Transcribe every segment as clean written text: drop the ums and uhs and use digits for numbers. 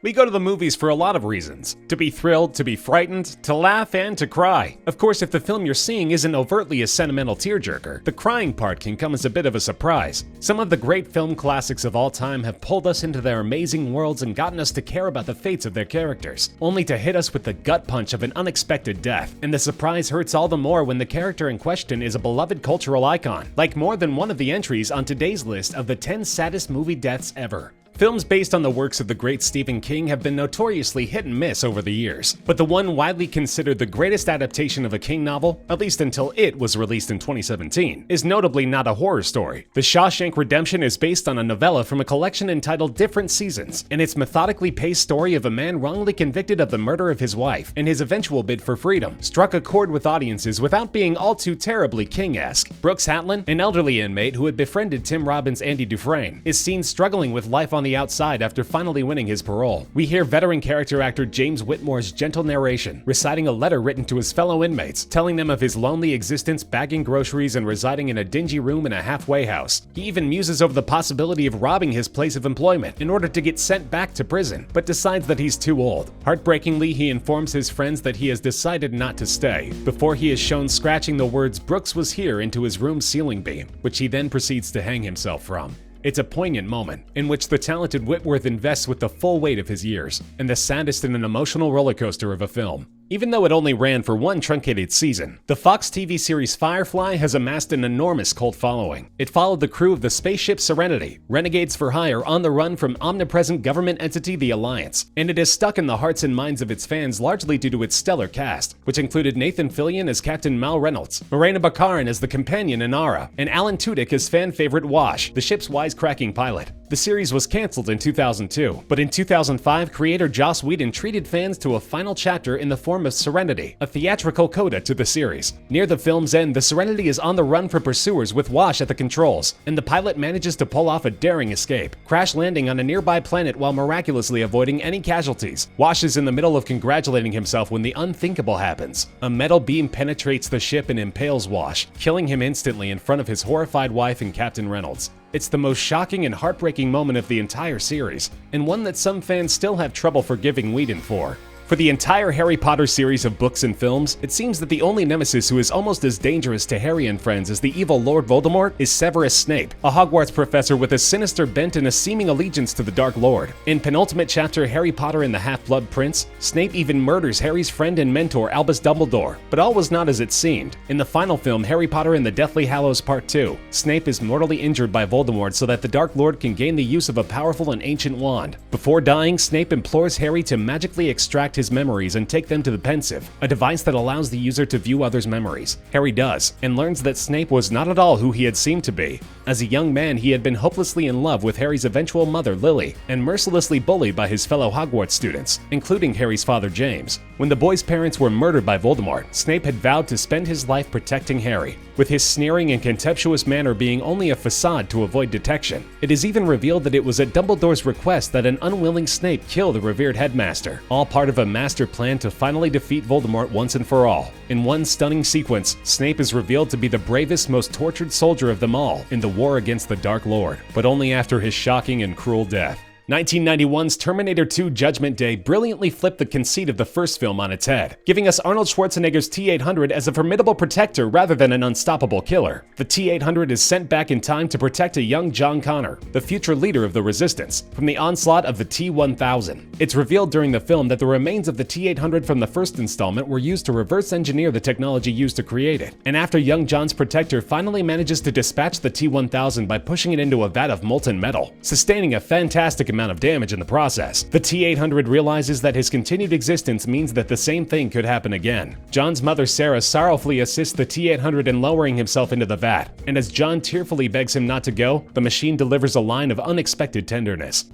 We go to the movies for a lot of reasons. To be thrilled, to be frightened, to laugh, and to cry. Of course, if the film you're seeing isn't overtly a sentimental tearjerker, the crying part can come as a bit of a surprise. Some of the great film classics of all time have pulled us into their amazing worlds and gotten us to care about the fates of their characters, only to hit us with the gut punch of an unexpected death. And the surprise hurts all the more when the character in question is a beloved cultural icon, like more than one of the entries on today's list of the 10 saddest movie deaths ever. Films based on the works of the great Stephen King have been notoriously hit and miss over the years, but the one widely considered the greatest adaptation of a King novel, at least until It was released in 2017, is notably not a horror story. The Shawshank Redemption is based on a novella from a collection entitled Different Seasons, and its methodically paced story of a man wrongly convicted of the murder of his wife and his eventual bid for freedom struck a chord with audiences without being all too terribly King-esque. Brooks Hatlin, an elderly inmate who had befriended Tim Robbins' Andy Dufresne, is seen struggling with life on the outside after finally winning his parole. We hear veteran character actor James Whitmore's gentle narration, reciting a letter written to his fellow inmates, telling them of his lonely existence bagging groceries and residing in a dingy room in a halfway house. He even muses over the possibility of robbing his place of employment in order to get sent back to prison, but decides that he's too old. Heartbreakingly, he informs his friends that he has decided not to stay, before he is shown scratching the words "Brooks was here" into his room's ceiling beam, which he then proceeds to hang himself from. It's a poignant moment, in which the talented Whitworth invests with the full weight of his years, and the saddest in an emotional roller coaster of a film. Even though it only ran for one truncated season, the Fox TV series Firefly has amassed an enormous cult following. It followed the crew of the spaceship Serenity, renegades for hire on the run from omnipresent government entity the Alliance, and it has stuck in the hearts and minds of its fans largely due to its stellar cast, which included Nathan Fillion as Captain Mal Reynolds, Morena Baccarin as the companion Inara, and Alan Tudyk as fan favorite Wash, the ship's wisecracking pilot. The series was canceled in 2002, but in 2005, creator Joss Whedon treated fans to a final chapter in the form of Serenity, a theatrical coda to the series. Near the film's end, the Serenity is on the run for pursuers with Wash at the controls, and the pilot manages to pull off a daring escape, crash landing on a nearby planet while miraculously avoiding any casualties. Wash is in the middle of congratulating himself when the unthinkable happens. A metal beam penetrates the ship and impales Wash, killing him instantly in front of his horrified wife and Captain Reynolds. It's the most shocking and heartbreaking moment of the entire series, and one that some fans still have trouble forgiving Whedon for. For the entire Harry Potter series of books and films, it seems that the only nemesis who is almost as dangerous to Harry and friends as the evil Lord Voldemort is Severus Snape, a Hogwarts professor with a sinister bent and a seeming allegiance to the Dark Lord. In penultimate chapter Harry Potter and the Half-Blood Prince, Snape even murders Harry's friend and mentor Albus Dumbledore, but all was not as it seemed. In the final film, Harry Potter and the Deathly Hallows Part 2, Snape is mortally injured by Voldemort so that the Dark Lord can gain the use of a powerful and ancient wand. Before dying, Snape implores Harry to magically extract his memories and take them to the Pensieve, a device that allows the user to view others' memories. Harry does, and learns that Snape was not at all who he had seemed to be. As a young man, he had been hopelessly in love with Harry's eventual mother, Lily, and mercilessly bullied by his fellow Hogwarts students, including Harry's father, James. When the boy's parents were murdered by Voldemort, Snape had vowed to spend his life protecting Harry, with his sneering and contemptuous manner being only a facade to avoid detection. It is even revealed that it was at Dumbledore's request that an unwilling Snape kill the revered headmaster, all part of a master plan to finally defeat Voldemort once and for all. In one stunning sequence, Snape is revealed to be the bravest, most tortured soldier of them all in the war against the Dark Lord, but only after his shocking and cruel death. 1991's Terminator 2 Judgment Day brilliantly flipped the conceit of the first film on its head, giving us Arnold Schwarzenegger's T-800 as a formidable protector rather than an unstoppable killer. The T-800 is sent back in time to protect a young John Connor, the future leader of the Resistance, from the onslaught of the T-1000. It's revealed during the film that the remains of the T-800 from the first installment were used to reverse engineer the technology used to create it, and after young John's protector finally manages to dispatch the T-1000 by pushing it into a vat of molten metal, sustaining a fantastic amount of damage in the process, the T-800 realizes that his continued existence means that the same thing could happen again. John's mother Sarah sorrowfully assists the T-800 in lowering himself into the vat, and as John tearfully begs him not to go, the machine delivers a line of unexpected tenderness.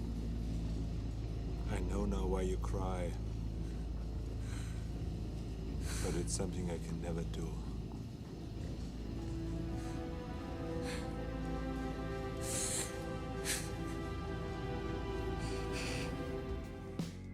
I know now why you cry, but it's something I can never do.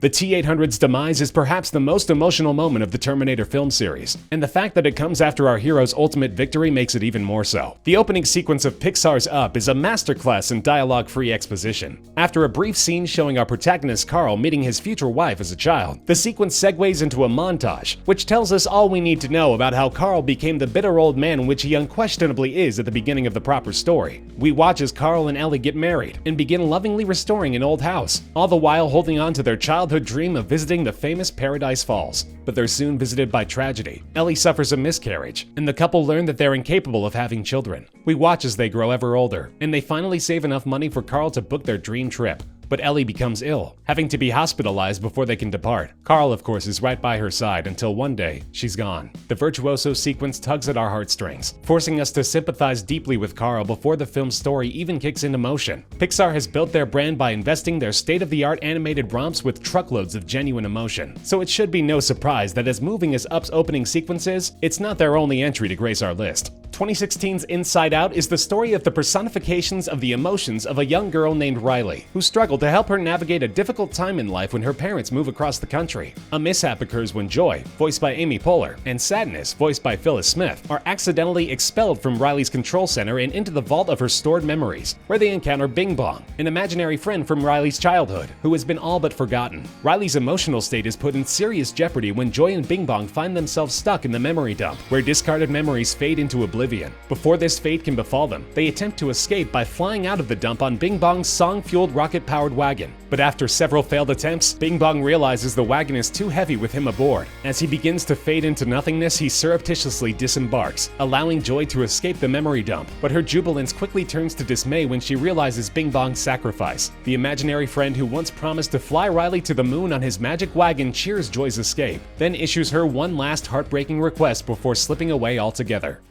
The T-800's demise is perhaps the most emotional moment of the Terminator film series, and the fact that it comes after our hero's ultimate victory makes it even more so. The opening sequence of Pixar's Up is a masterclass in dialogue-free exposition. After a brief scene showing our protagonist Carl meeting his future wife as a child, the sequence segues into a montage, which tells us all we need to know about how Carl became the bitter old man which he unquestionably is at the beginning of the proper story. We watch as Carl and Ellie get married and begin lovingly restoring an old house, all the while holding on to their childhood dream of visiting the famous Paradise Falls. But they're soon visited by tragedy. Ellie suffers a miscarriage, and the couple learn that they're incapable of having children. We watch as they grow ever older, and they finally save enough money for Carl to book their dream trip. But Ellie becomes ill, having to be hospitalized before they can depart. Carl, of course, is right by her side until one day, she's gone. The virtuoso sequence tugs at our heartstrings, forcing us to sympathize deeply with Carl before the film's story even kicks into motion. Pixar has built their brand by investing their state-of-the-art animated romps with truckloads of genuine emotion. So it should be no surprise that as moving as Up's opening sequence is, it's not their only entry to grace our list. 2016's Inside Out is the story of the personifications of the emotions of a young girl named Riley, who struggled to help her navigate a difficult time in life when her parents move across the country. A mishap occurs when Joy, voiced by Amy Poehler, and Sadness, voiced by Phyllis Smith, are accidentally expelled from Riley's control center and into the vault of her stored memories, where they encounter Bing Bong, an imaginary friend from Riley's childhood, who has been all but forgotten. Riley's emotional state is put in serious jeopardy when Joy and Bing Bong find themselves stuck in the memory dump, where discarded memories fade into oblivion. Before this fate can befall them, they attempt to escape by flying out of the dump on Bing Bong's song-fueled rocket-powered wagon. But after several failed attempts, Bing Bong realizes the wagon is too heavy with him aboard. As he begins to fade into nothingness, he surreptitiously disembarks, allowing Joy to escape the memory dump. But her jubilance quickly turns to dismay when she realizes Bing Bong's sacrifice. The imaginary friend who once promised to fly Riley to the moon on his magic wagon cheers Joy's escape, then issues her one last heartbreaking request before slipping away altogether.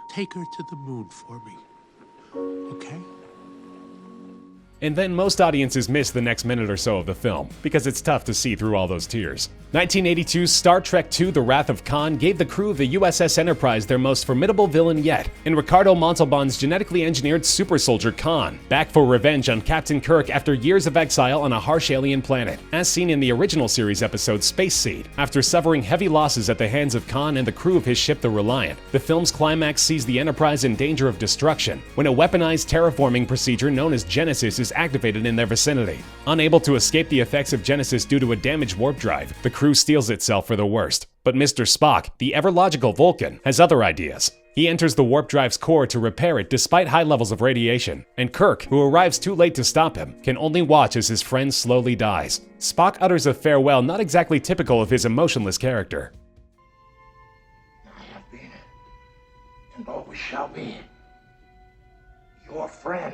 Take her to the moon for me, okay? And then most audiences miss the next minute or so of the film, because it's tough to see through all those tears. 1982's Star Trek II: The Wrath of Khan gave the crew of the USS Enterprise their most formidable villain yet, in Ricardo Montalban's genetically engineered super soldier Khan, back for revenge on Captain Kirk after years of exile on a harsh alien planet, as seen in the original series episode Space Seed. After suffering heavy losses at the hands of Khan and the crew of his ship the Reliant, the film's climax sees the Enterprise in danger of destruction, when a weaponized terraforming procedure known as Genesis is activated in their vicinity. Unable to escape the effects of Genesis due to a damaged warp drive, the crew steels itself for the worst. But Mr. Spock, the ever-logical Vulcan, has other ideas. He enters the warp drive's core to repair it despite high levels of radiation, and Kirk, who arrives too late to stop him, can only watch as his friend slowly dies. Spock utters a farewell not exactly typical of his emotionless character. I have been, and always shall be, your friend.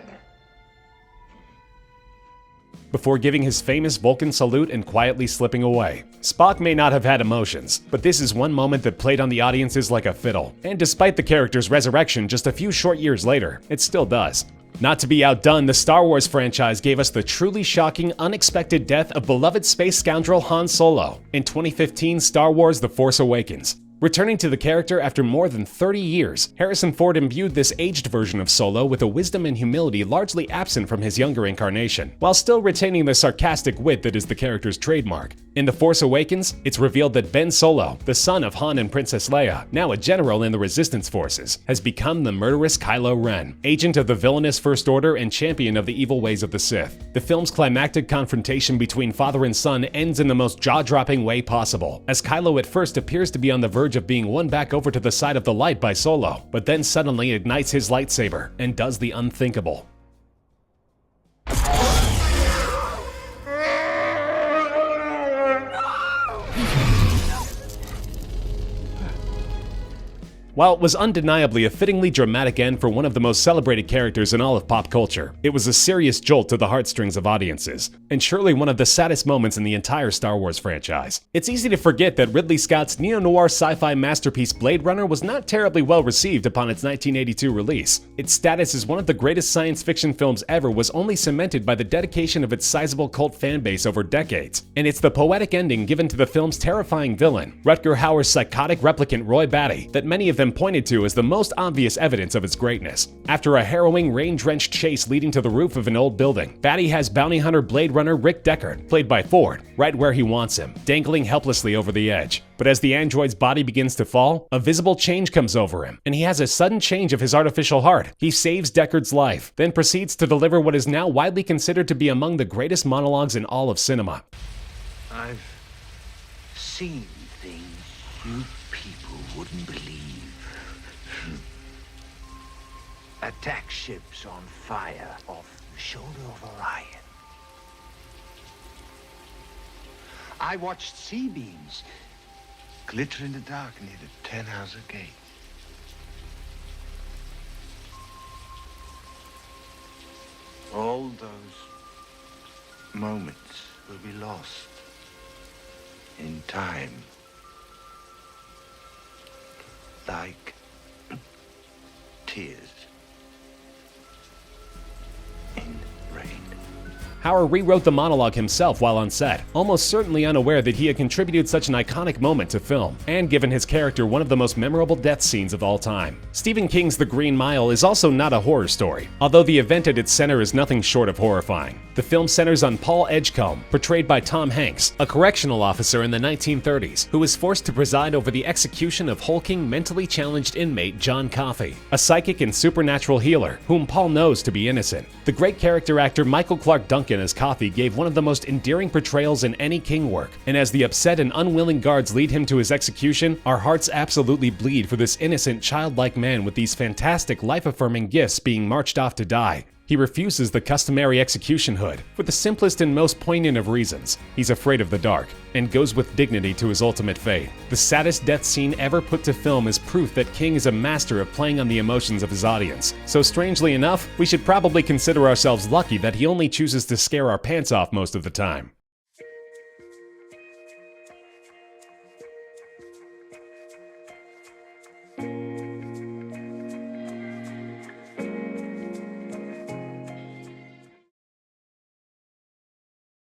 Before giving his famous Vulcan salute and quietly slipping away. Spock may not have had emotions, but this is one moment that played on the audiences like a fiddle, and despite the character's resurrection just a few short years later, it still does. Not to be outdone, the Star Wars franchise gave us the truly shocking, unexpected death of beloved space scoundrel Han Solo in 2015's Star Wars: The Force Awakens. Returning to the character after more than 30 years, Harrison Ford imbued this aged version of Solo with a wisdom and humility largely absent from his younger incarnation, while still retaining the sarcastic wit that is the character's trademark. In The Force Awakens, it's revealed that Ben Solo, the son of Han and Princess Leia, now a general in the Resistance forces, has become the murderous Kylo Ren, agent of the villainous First Order and champion of the evil ways of the Sith. The film's climactic confrontation between father and son ends in the most jaw-dropping way possible, as Kylo at first appears to be on the verge of being won back over to the side of the light by Solo, but then suddenly ignites his lightsaber and does the unthinkable. While it was undeniably a fittingly dramatic end for one of the most celebrated characters in all of pop culture, it was a serious jolt to the heartstrings of audiences, and surely one of the saddest moments in the entire Star Wars franchise. It's easy to forget that Ridley Scott's neo-noir sci-fi masterpiece Blade Runner was not terribly well received upon its 1982 release. Its status as one of the greatest science fiction films ever was only cemented by the dedication of its sizable cult fanbase over decades, and it's the poetic ending given to the film's terrifying villain, Rutger Hauer's psychotic replicant Roy Batty, that many of them been pointed to as the most obvious evidence of its greatness. After a harrowing, rain-drenched chase leading to the roof of an old building, Batty has bounty hunter Blade Runner Rick Deckard, played by Ford, right where he wants him, dangling helplessly over the edge. But as the android's body begins to fall, a visible change comes over him, and he has a sudden change of his artificial heart. He saves Deckard's life, then proceeds to deliver what is now widely considered to be among the greatest monologues in all of cinema. I've seen things you people wouldn't believe. Attack ships on fire off the shoulder of Orion. I watched sea beams glitter in the dark near the 10-house gate. All those moments will be lost in time. Like tears in rain. Hauer rewrote the monologue himself while on set, almost certainly unaware that he had contributed such an iconic moment to film, and given his character one of the most memorable death scenes of all time. Stephen King's The Green Mile is also not a horror story, although the event at its center is nothing short of horrifying. The film centers on Paul Edgecombe, portrayed by Tom Hanks, a correctional officer in the 1930s who was forced to preside over the execution of hulking, mentally challenged inmate John Coffey, a psychic and supernatural healer whom Paul knows to be innocent. The great character actor Michael Clark Duncan as Coffey gave one of the most endearing portrayals in any King work, and as the upset and unwilling guards lead him to his execution, our hearts absolutely bleed for this innocent, childlike man with these fantastic, life-affirming gifts being marched off to die. He refuses the customary execution hood for the simplest and most poignant of reasons. He's afraid of the dark, and goes with dignity to his ultimate fate. The saddest death scene ever put to film is proof that King is a master of playing on the emotions of his audience. So strangely enough, we should probably consider ourselves lucky that he only chooses to scare our pants off most of the time.